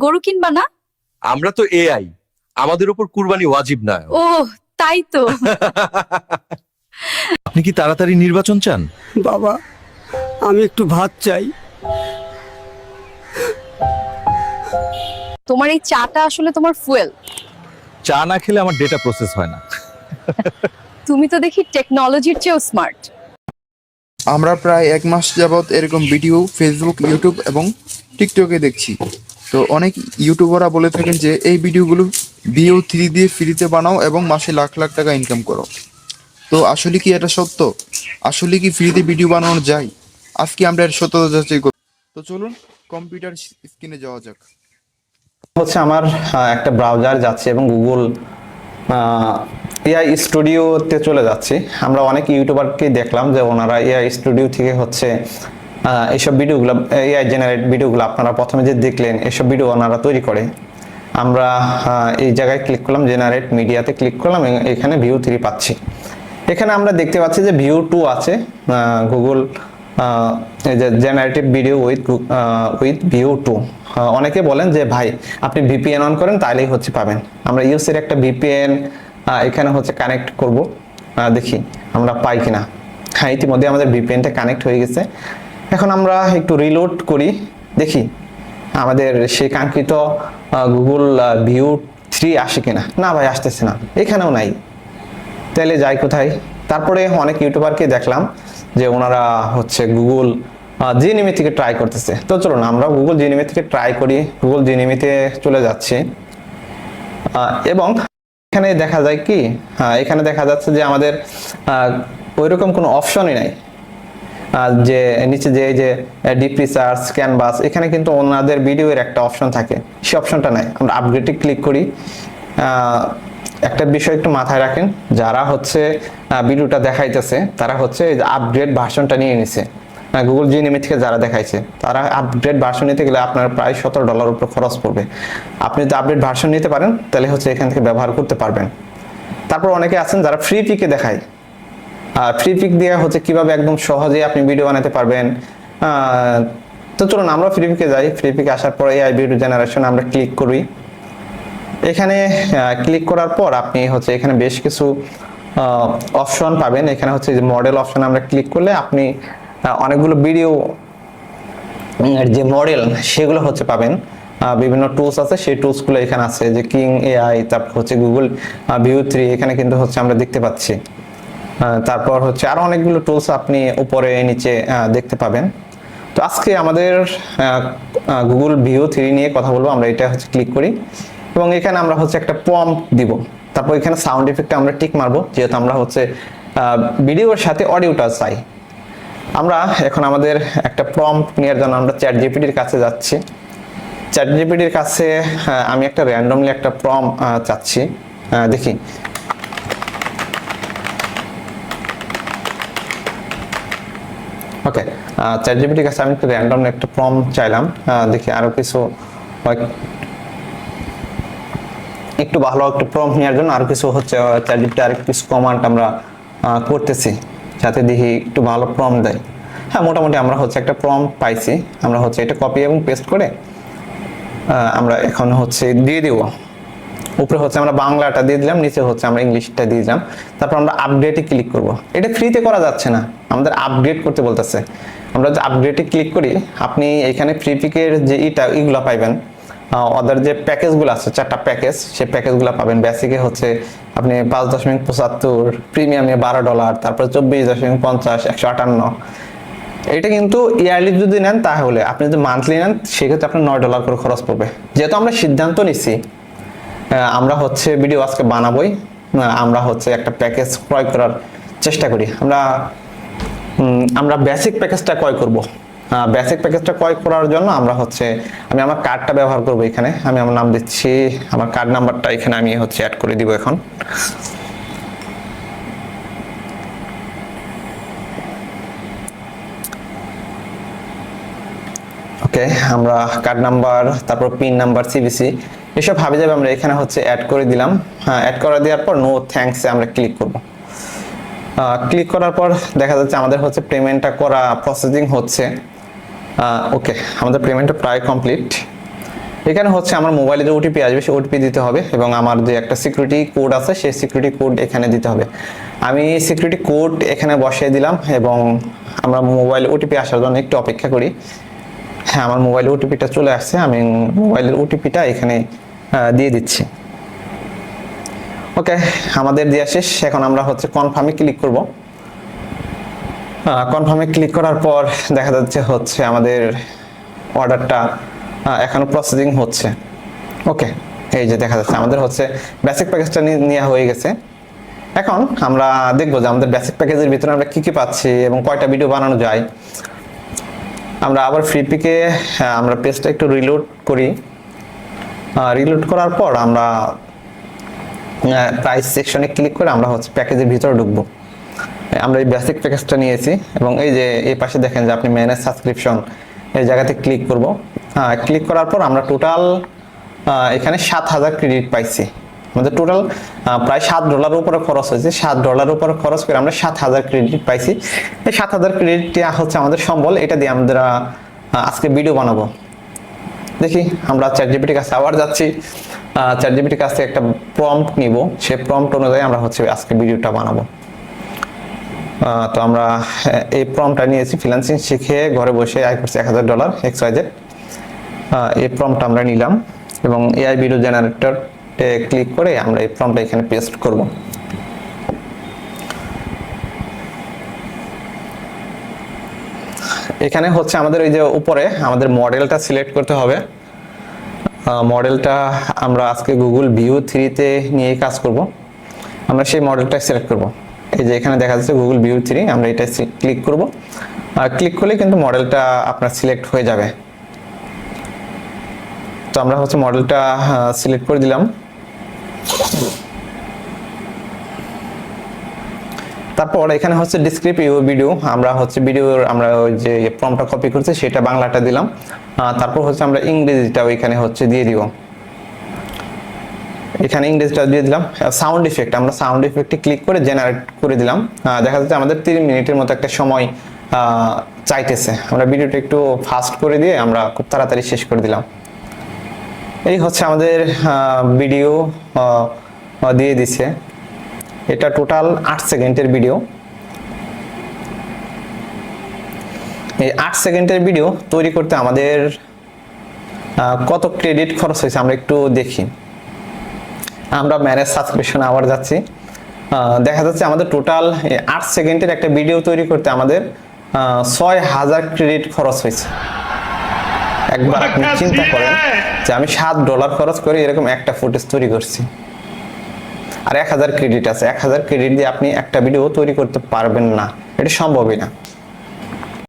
গরু কিনবা না? আমরা তো এআই, আমাদের উপর কুরবানি ওয়াজিব না। ও তাই তো। আপনি কি তাড়াতাড়ি নির্বাচন চান? বাবা, আমি একটু ভাত চাই। তোমার এই চাটা আসলে তোমার ফুয়েল। চা না খেলে আমার ডেটা প্রসেস হয় না। তুমি তো দেখি টেকনোলজির চেয়েও স্মার্ট। আমরা প্রায় 1 মাস যাবৎ এরকম ভিডিও ফেসবুক, ইউটিউব এবং টিকটকে দেখছি। তো অনেক ইউটিউবাররা বলে থাকেন যে এই ভিডিওগুলো VO3 দিয়ে ফ্রিতে বানাও এবং মাসে লাখ লাখ টাকা ইনকাম করো। তো আসলে কি এটা সত্য? আসলে কি ফ্রিতে ভিডিও বানানো যায়? আজকে আমরা এর সত্যতা যাচাই করব। তো চলুন কম্পিউটার স্ক্রিনে যাওয়া যাক। হচ্ছে আমার একটা ব্রাউজার যাচ্ছে এবং গুগল এআই স্টুডিওতে চলে যাচ্ছি। আমরা অনেক ইউটিউবারকে দেখলাম যে ওনারা এআই স্টুডিও থেকে হচ্ছে এইসব ভিডিওগুলো, এআই জেনারেট ভিডিওগুলো আপনারা প্রথমে যে দেখলেন, এসব ভিডিও ওনারা তৈরি করে। আমরা এই জায়গায় ক্লিক করলাম, জেনারেট মিডিয়াতে ক্লিক করলাম, এখানে VO3 পাচ্ছি। এখানে আমরা দেখতে পাচ্ছি যে VO2 আছে, গুগল এই যে জেনারেটিভ ভিডিও উইথ VO2। অনেকে বলেন যে ভাই আপনি VPN অন করেন তাহলেই হচ্ছে পাবেন। আমরা ইউসের একটা VPN এখানে হচ্ছে কানেক্ট করব, দেখি আমরা পাই কিনা। হ্যাঁ, ইতিমধ্যে আমাদের VPNটা কানেক্ট হয়ে গেছে। এখন আমরা একটু রিলোড করি, দেখি আমাদের সেই কাঙ্ক্ষিত গুগল VO3 আসে কিনা। না ভাই, আসতেছে না, এখানেও নাই। তাহলে যাই কোথায়? তারপরে অনেক ইউটিউবারকে দেখলাম যে ওনারা হচ্ছে গুগল জিনিমি থেকে ট্রাই করতেছে। তো চলুন আমরা গুগল জিনিমি থেকে ট্রাই করি। গুগল জিনিমিতে চলে যাচ্ছি এবং এখানে দেখা যায় কি, এখানে দেখা যাচ্ছে যে আমাদের ওইরকম কোনো অপশনই নাই। যে নিচে যে ডিপ রিসার্চ, ক্যানভাস, এখানে কিন্তু ওনাদের ভিডিওর একটা অপশন থাকে, সেই অপশনটা নাই। আমরা আপগ্রেডে ক্লিক করি। একটা বিষয় একটু মাথায় রাখেন, যারা হচ্ছে ভিডিওটা দেখাইতেছে তারা হচ্ছে আপগ্রেড ভার্সনটা নিয়ে নিছে। গুগল জিনিমি থেকে যারা দেখাইছে তারা আপগ্রেড ভার্সন নিতে গেলে আপনার প্রায় $17 উপর খরচ পড়বে। আপনি যদি আপগ্রেড ভার্সন নিতে পারেন তাহলে হচ্ছে এখান থেকে ব্যবহার করতে পারবেন। তারপর অনেকে আছেন যারা ফ্রি পিকে দেখায়, আর ফ্রি পিক দিয়ে হচ্ছে কিভাবে একদম সহজে আপনি ভিডিও বানাতে পারবেন। তো চলুন আমরা ফ্রি পিকে যাই। ফ্রি পিকে আসার পর এআই ভিডিও জেনারেশন আমরা ক্লিক করি। এখানে ক্লিক করার পর আপনি হচ্ছে এখানে বেশ কিছু অপশন পাবেন। এখানে হচ্ছে যে মডেল অপশন আমরা ক্লিক করলে আপনি অনেকগুলো ভিডিও যে মডেল সেগুলো হচ্ছে পাবেন। বিভিন্ন টুলস আছে, সেই টুলসগুলো এখানে আছে, যে কিং এআই, তারপর হচ্ছে গুগল VO3 এখানে কিন্তু হচ্ছে আমরা দেখতে পাচ্ছি। তারপর হচ্ছে আরো অনেকগুলো টুলস আপনি উপরে নিচে দেখতে পাবেন। তো আজকে আমাদের গুগল VO3 নিয়ে কথা বলবো। আমরা এটা হচ্ছে ক্লিক করি এবং এখানে আমরা হচ্ছে একটা প্রম্পট দিব। তারপর এখানে সাউন্ড ইফেক্টে আমরা টিক মারবো, যেহেতু আমরা হচ্ছে ভিডিওর সাথে অডিওটা চাই। আমরা এখন আমাদের একটা প্রম্পট নেওয়ার জন্য আমরা চ্যাটজিপিটির কাছে যাচ্ছি। চ্যাটজিপিটির কাছে আমি একটা র্যান্ডমলি একটা প্রম্পট চাচ্ছি, দেখি। ওকে, চ্যাটজিপিটির কাছে আমি একটা র্যান্ডমলি একটা প্রম্পট চাইলাম, দেখি আরো কিছু একটু ভালো একটা প্রম্পট নেওয়ার জন্য আর কিছু হচ্ছে চ্যাটজিপিটি আর কিছু কমান্ড আমরা করতেছি, যাতে দেখি একটু ভালো প্রম্পট দেয়। হ্যাঁ, মোটামুটি আমরা হচ্ছে একটা প্রম্পট পাইছি। আমরা হচ্ছে এটা কপি এবং পেস্ট করে আমরা এখন হচ্ছে দিয়ে দিব। উপরে হচ্ছে আমরা বাংলাটা দিয়ে দিলাম, নিচে হচ্ছে আমরা ইংলিশটা দিয়ে দিলাম। তারপর আমরা আপডেটে ক্লিক করব। এটা ফ্রিতে করা যাচ্ছে না, আমাদের আপগ্রেড করতে বলতেছে। আমরা যদি আপগ্রেডে ক্লিক করি, আপনি এখানে ফ্রি পিকের যে এগুলো পাইবেন, ওদের যে প্যাকেজগুলো আছে 4টা প্যাকেজ, সেই প্যাকেজগুলো পাবেন। বেসিকে হচ্ছে আপনি 5.75, প্রিমিয়ামে $12, তারপর 24.50, 158। এটা কিন্তু ইয়ারলি যদি নেন, তাহলে আপনি যদি মান্থলি নেন সেক্ষেত্রে আপনার $9 করে খরচ পড়বে। যেহেতু আমরা সিদ্ধান্ত নিছি আমরা হচ্ছে ভিডিও আজকে বানাবোই, আমরা হচ্ছে একটা প্যাকেজ ক্রয় করার চেষ্টা করি। আমরা বেসিক প্যাকেজটা ক্রয় করব। বেসিক প্যাকেজটা ক্রয় করার জন্য আমরা হচ্ছে আমি আমার কার্ডটা ব্যবহার করব। এখানে আমি আমার নাম দিচ্ছি, আমার কার্ড নাম্বারটা এখানে আমি হচ্ছে অ্যাড করে দিব এখন। ওকে, আমরা কার্ড নাম্বার, তারপর পিন নাম্বার, CVC এসব ভাবে যাবে আমরা এখানে হচ্ছে অ্যাড করে দিলাম। হ্যাঁ, অ্যাড করে দেওয়ার পর নো থ্যাঙ্কস আমরা ক্লিক করব। ক্লিক করার পর দেখা যাচ্ছে আমাদের হচ্ছে পেমেন্টটা করা প্রসেসিং হচ্ছে। ওকে, আমাদের পেমেন্টটা প্রায় কমপ্লিট। এখানে হচ্ছে আমার মোবাইলে যে ওটিপি আসবে সেই ওটিপি দিতে হবে এবং আমার যে একটা সিকিউরিটি কোড আছে সেই সিকিউরিটি কোড এখানে দিতে হবে। আমি সিকিউরিটি কোড এখানে বসিয়ে দিলাম এবং আমরা মোবাইল ওটিপি আসার জন্য একটু অপেক্ষা করি। হ্যাঁ, আমার মোবাইল ওটিপিটা চলে আসছে, আমি মোবাইলের ওটিপিটা এখানে দিয়ে দিচ্ছি। ওকে, আমাদের দেওয়া শেষ। এখন আমরা হচ্ছে কনফার্মে ক্লিক করব। কনফার্মে ক্লিক করার পর দেখা যাচ্ছে হচ্ছে আমাদের অর্ডারটা এখনো প্রসেসিং হচ্ছে। ওকে, এই যে দেখা যাচ্ছে আমাদের হচ্ছে বেসিক প্যাকেজটা নেওয়া হয়ে গেছে। এখন আমরা দেখবো যে আমাদের বেসিক প্যাকেজের ভিতরে আমরা কি কি পাচ্ছি এবং কয়টা ভিডিও বানানো যায়। আমরা আবার ফ্রি পিকে আমরা পেজটা একটু রিলোড করি। রিলোড করার পর আমরা প্রাইস সেকশনে ক্লিক করে আমরা হচ্ছে প্যাকেজের ভিতরে ঢুকবো। আমরা এই বেসিক প্যাকেজটা নিয়েছি এবং এই যে এই পাশে দেখেন যে আপনি ম্যানেজ সাবস্ক্রিপশন এই জায়গাতে ক্লিক করব। ক্লিক করার পর আমরা টোটাল এখানে 7000 ক্রেডিট পাইছি। আমাদের টোটাল প্রায় $7 উপরে খরচ হয়েছে। $7 উপরে খরচ করে আমরা 7000 ক্রেডিট পাইছি। এই 7000 ক্রেডিটটা হচ্ছে আমাদের সম্বল, এটা দিয়ে আমরা আজকে ভিডিও বানাবো। দেখি আমরা চ্যাটজিপিটির কাছে আবার যাচ্ছি। চ্যাটজিপিটির কাছে একটা প্রম্পট নিব, সেই প্রম্পট অনুযায়ী আমরা হচ্ছে আজকে ভিডিওটা বানাবো। তো আমরা এই প্রম্পটটা নিয়েছি, ফ্রিল্যান্সিং শিখে ঘরে বসে আয় করছি $1000 XYZ। এই প্রম্পট আমরা নিলাম এবং এআই ভিডিও জেনারেটর ক্লিক করে আমরা এই প্রম্পটটা এখানে পেস্ট করব। এখানে হচ্ছে আমাদের এই যে উপরে আমাদের মডেলটা সিলেক্ট করতে হবে। মডেলটা আমরা আজকে গুগল ভিউ 3-তে নিয়ে কাজ করব। আমরা সেই মডেলটা সিলেক্ট করব। এই যে এখানে দেখা যাচ্ছে গুগল ভিউ 3, আমরা এটা ক্লিক করব। ক্লিক করলে কিন্তু মডেলটা আপনার সিলেক্ট হয়ে যাবে। তো আমরা হচ্ছে মডেলটা সিলেক্ট করে দিলাম। তারপর এখানে হচ্ছে ডেসক্রিপটিভ ভিডিও, আমরা হচ্ছে ভিডিওর আমরা ওই যে প্রম্পটটা কপি করছি সেটা বাংলাটা দিলাম। তারপর হচ্ছে আমরা ইংরেজিটাও এখানে হচ্ছে দিয়ে দিব। এখানে ইংরেজিটা দিয়ে দিলাম। সাউন্ড ইফেক্ট, আমরা সাউন্ড ইফেক্টে ক্লিক করে জেনারেট করে দিলাম। দেখা যাচ্ছে আমাদের 3 মিনিটের মতো একটা সময় চাইতেছে। আমরা ভিডিওটা একটু ফাস্ট করে দিয়ে আমরা খুব তাড়াতাড়ি শেষ করে দিলাম। এই হচ্ছে আমাদের ভিডিও দিয়ে দিছে। এটা টোটাল 8 সেকেন্ডের ভিডিও। এই 8 সেকেন্ডের ভিডিও তৈরি করতে আমাদের কত ক্রেডিট খরচ হয়েছে আমরা একটু দেখি। আমরা ম্যানেজ সাবস্ক্রিপশন আবার যাচ্ছি। দেখা যাচ্ছে আমাদের টোটাল 8 সেকেন্ডের একটা ভিডিও তৈরি করতে আমাদের 6000 ক্রেডিট খরচ হয়েছে। একবার আপনি চিন্তা করেন যে আমি $7 খরচ করে এরকম একটা ফুটেজ তৈরি করছি, আর 1000 ক্রেডিট আছে। 1000 ক্রেডিট দিয়ে আপনি একটা ভিডিও তৈরি করতে পারবেন না, এটা সম্ভবই না।